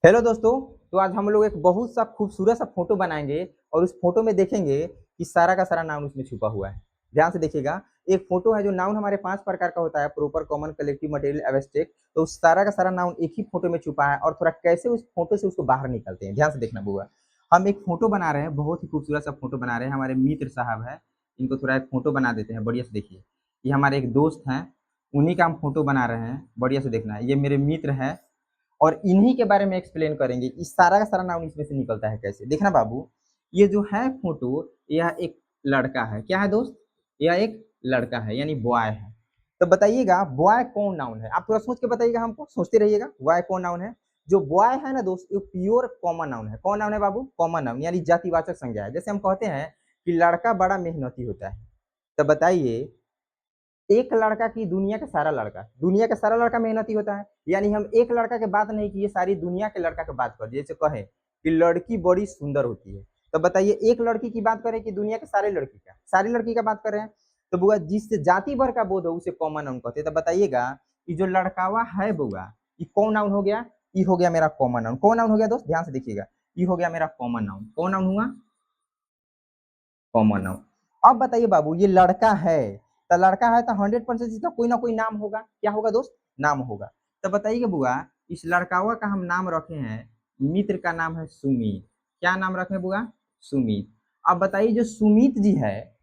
Hello दोस्तों। तो आज हम लोग एक बहुत सा खूबसूरत सा फोटो बनाएंगे और उस फोटो में देखेंगे कि सारा का सारा नाउन उसमें छुपा हुआ है। ध्यान से देखिएगा। एक फोटो है जो नाउन हमारे 5 प्रकार का होता है: proper, common, collective, material, abstract. तो उस सारा का सारा नाउन एक ही फोटो में छुपा है और थोड़ा कैसे उस फोटो से उसको बाहर निकालते हैं, ध्यान से देखना बुआ। हम एक फोटो बना रहे हैं, बहुत ही खूबसूरत सा फोटो बना रहे हैं। हमारे मित्र साहब है, इनको थोड़ा एक फोटो बना देते हैं। बढ़िया से देखिए, ये हमारे एक दोस्त हैं, उन्हीं का हम फोटो बना रहे हैं। बढ़िया से देखना, ये मेरे मित्र हैं और इन्हीं के बारे में एक्सप्लेन करेंगे। इस सारा का सारा नाउन इसमें से निकलता है कैसे, देखना बाबू। ये जो है फोटो, यह एक लड़का है। क्या है दोस्त? यह एक लड़का है, यानी बॉय है। तो बताइएगा बॉय कौन नाउन है? आप थोड़ा सोच के बताइएगा, हमको सोचते रहिएगा बॉय कौन नाउन है। जो बॉय है ना दोस्त, ये प्योर कॉमन नाउन है। कौन नाउन है बाबू? कॉमन नाउन, यानी जातिवाचक संज्ञा है। जैसे हम कहते हैं कि लड़का बड़ा मेहनती होता है, तो बताइए एक लड़का की दुनिया का सारा लड़का मेहनती होता है। यानी हम एक लड़का के बात नहीं किए, सारी दुनिया के लड़का के बात कर दिए। जैसे कहें कि लड़की बड़ी सुंदर होती है, तो बताइए एक लड़की की बात करें कि दुनिया के सारी लड़की का बात कर रहे हैं। तो बुआ जिससे जाति भर का बोध हो उसे कॉमन नाउन कहते हैं। तो बताइएगा कि जो लड़कावा है बुआ, ये कौन नाउन हो गया? ये हो गया मेरा कॉमन नाउन। कौन नाउन हो गया दोस्त? ध्यान से देखिएगा, ये हो गया मेरा कॉमन नाउन। कौन नाउन हुआ? Common noun. अब बताइए बाबू, ये लड़का है, तो लड़का है तो 100% इसका कोई ना कोई नाम होगा। क्या होगा दोस्त? नाम होगा। तो बताइए बुआ, इस लड़कावा का हम नाम रखे हैं, मित्र का नाम है सुमित। क्या नाम रखे हैं बुआ? सुमित। अब बताइए जो सुमित जी है,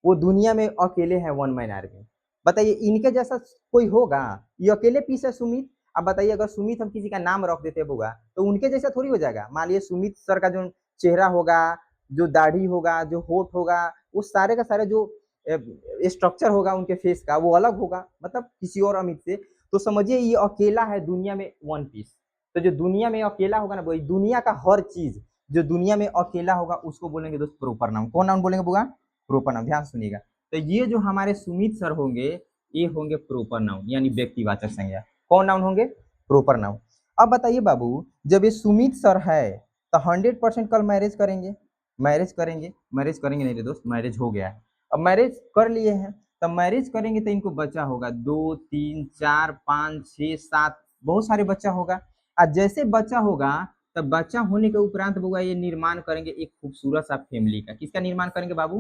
वो दुनिया में अकेले हैं, वन मैन आर्मी। बताइए इनके जैसा कोई होगा? ये अकेले पीस है सुमित। अब बताइए अगर सुमित हम किसी का नाम रख देते बुआ, तो उनके जैसा थोड़ी हो जाएगा। मान लीजिए सुमित सर का जो चेहरा होगा, जो दाढ़ी होगा, जो होठ होगा, वो सारे का सारे जो स्ट्रक्चर होगा उनके फेस का, वो अलग होगा, मतलब किसी और अमित से। तो समझिए ये अकेला है दुनिया में, वन पीस। तो जो दुनिया में अकेला होगा ना, वही दुनिया का हर चीज जो दुनिया में अकेला होगा उसको बोलेंगे दोस्त प्रोपर नाउन। कौन नाउन बोलेंगे बुआ? Proper noun. ध्यान सुनिएगा। तो ये जो हमारे सुमित सर होंगे, ये होंगे प्रोपर नाउन, यानी व्यक्तिवाचक संज्ञा। कौन नाउन होंगे? Proper noun. अब बताइए बाबू, जब ये सुमित सर है तो 100% कल मैरिज करेंगे नहीं रे दोस्त, मैरिज हो गया है। अब मैरिज कर लिए हैं, तब मैरिज करेंगे तो इनको बच्चा होगा, 2 3 4 5 6 7, बहुत सारे बच्चा होगा। और जैसे बच्चा होगा, तब बच्चा होने के उपरांत होगा ये निर्माण करेंगे एक खूबसूरत सा फैमिली का। किसका निर्माण करेंगे बाबू?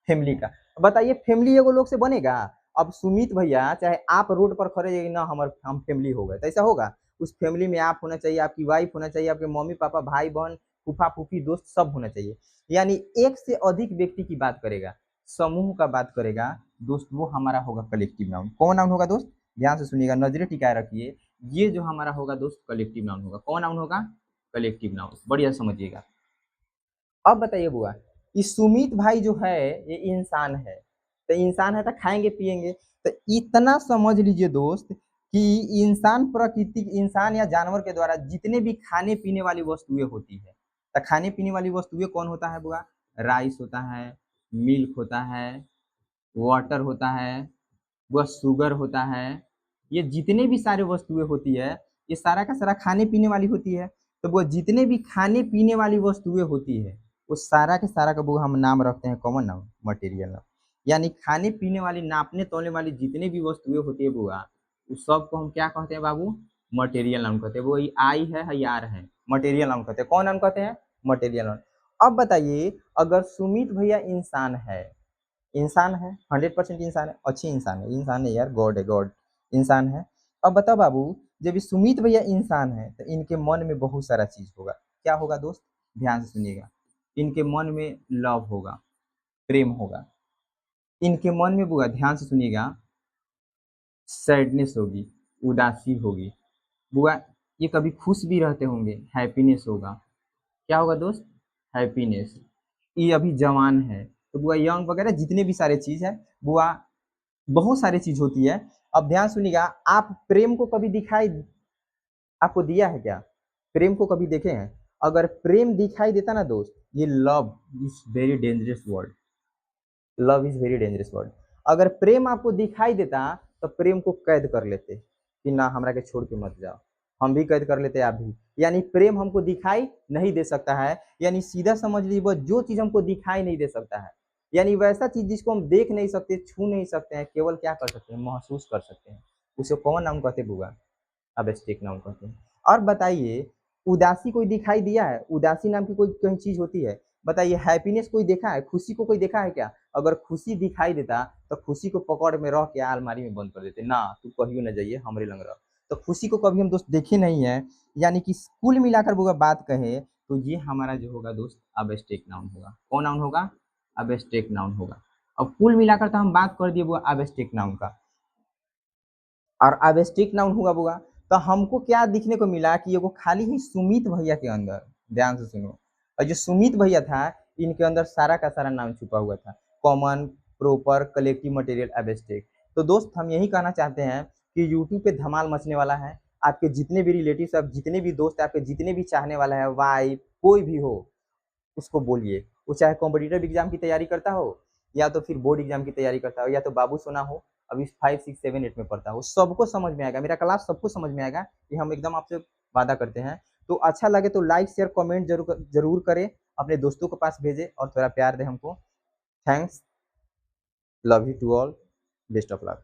फैमिली का। बताइए फैमिली एगो लोग से बनेगा? अब सुमित भैया चाहे आप रोड पर खड़े जाइए ना, हम फैमिली हो गए, तो ऐसा होगा? उस फैमिली में आप होना चाहिए, आपकी वाइफ होना चाहिए, आपके मम्मी पापा, भाई बहन, फूफा फूफी, दोस्त सब होना चाहिए। यानी एक से अधिक व्यक्ति की बात करेगा, समूह का बात करेगा दोस्त, वो हमारा होगा कलेक्टिव नाउन। कौन नाउन होगा दोस्त? ध्यान से सुनिएगा, नजरें टिकाए रखिए। ये जो हमारा होगा दोस्त कलेक्टिव नाउन होगा। कौन नाउन होगा? Collective noun. बढ़िया समझिएगा। अब बताइए बुआ, ये सुमित भाई जो है, ये इंसान है। तो इंसान है तो खाएंगे पिएंगे। तो इतना समझ लीजिए दोस्त कि इंसान प्रकृति, इंसान या जानवर के द्वारा जितने भी खाने पीने वाली वस्तुएं होती है, तो खाने पीने वाली वस्तुएं कौन होता है बुआ? राइस होता है, मिल्क होता है, वाटर होता है, वह शुगर होता है। ये जितने भी सारे वस्तुएं होती है, ये सारा का सारा खाने पीने वाली होती है। तो वो जितने भी खाने पीने वाली वस्तुएं होती है, वो सारा के सारा का वो हम नाम रखते हैं कॉमन नाउन, मटेरियल नाउन। यानी खाने पीने वाली, नापने तोलने वाली जितने भी वस्तुएं होती है बुआ, उस सब को हम क्या कहते हैं बाबू? मटेरियल नाउन कहते हैं। वो आई है यार है, मटेरियल नाउन कहते हैं। कौन नाउन कहते हैं? Material noun. अब बताइए अगर सुमित भैया इंसान है, 100% इंसान है, अच्छी इंसान है, इंसान है यार, गॉड है, गॉड इंसान है। अब बताओ बाबू, जब ये सुमित भैया इंसान है तो इनके मन में बहुत सारा चीज होगा। क्या होगा दोस्त? ध्यान से सुनिएगा। इनके मन में लव होगा, प्रेम होगा। इनके मन में बुआ ध्यान से सुनिएगा, सैडनेस होगी, उदासी होगी। बुआ ये कभी खुश भी रहते होंगे, हैप्पीनेस होगा। क्या होगा दोस्त? हैप्पीनेस। ये अभी जवान है, तो बुआ यंग वगैरह जितने भी सारे चीज है बुआ, बहुत सारी चीज होती है। अब ध्यान सुनिएगा, आप प्रेम को कभी दिखाई, आपको दिया है क्या? प्रेम को कभी देखे हैं? अगर प्रेम दिखाई देता ना दोस्त, ये love is very dangerous word, love is very dangerous word. अगर प्रेम आपको दिखाई देता, तो प्रेम को कैद कर लेते कि ना हमरा के छोड़ के मत जाओ। हम भी कैद कर लेते, आप भी। यानी प्रेम हमको दिखाई नहीं दे सकता है, यानी सीधा समझ लीजिए वो जो चीज हमको दिखाई नहीं दे सकता है, यानी वैसा चीज जिसको हम देख नहीं सकते, छू नहीं सकते हैं, केवल क्या कर सकते हैं? महसूस कर सकते हैं। उसे कौन नाम कहते हैं बुआ? अब स्टिक नाउन कहते हैं। और बताइए उदासी कोई दिखाई दिया है? उदासी नाम की कोई कहीं चीज होती है? बताइए, हैप्पीनेस कोई देखा है? खुशी को कोई देखा है क्या? अगर खुशी दिखाई देता तो खुशी को पकड़ में रख के अलमारी में बंद कर देते, ना तू कहियो ना जाइए हमरे लंग रह। तो खुशी को कभी हम दोस्त देखे नहीं है। यानी कि कुल मिलाकर वो बात कहे तो ये हमारा जो होगा दोस्त अबस्ट्रैक्ट नाउन होगा। कौन नाउन होगा? अबस्ट्रैक्ट नाउन होगा। अब कुल मिलाकर तो हम बात कर दिए वो अबस्ट्रैक्ट नाउन का, और अबस्ट्रैक्ट नाउन हुआ होगा। तो हमको क्या दिखने को मिला कि एगो खाली ही सुमित भैया के अंदर, ध्यान से सुनो, और जो सुमित भैया था इनके अंदर सारा का सारा नाम छुपा हुआ था, common, proper, collective, material, abstract. तो दोस्त हम यही कहना चाहते हैं कि यूट्यूब पे धमाल मचने वाला है। आपके जितने भी रिलेटिव, सब जितने भी दोस्त, आपके जितने भी चाहने वाला है, वाइफ कोई भी हो, उसको बोलिए। वो चाहे कॉम्पिटिटिव एग्जाम की तैयारी करता हो, या तो फिर बोर्ड एग्जाम की तैयारी करता हो, या तो बाबू सोना हो अभी 5 6 7 8 में पढ़ता हो, सबको समझ में आएगा, मेरा क्लास सबको समझ में आएगा, ये हम एकदम आपसे वादा करते हैं। तो अच्छा लगे तो लाइक शेयर कमेंट जरूर करें, अपने दोस्तों के पास भेजें और थोड़ा प्यार दें हमको। Thanks, love you to all, best of luck.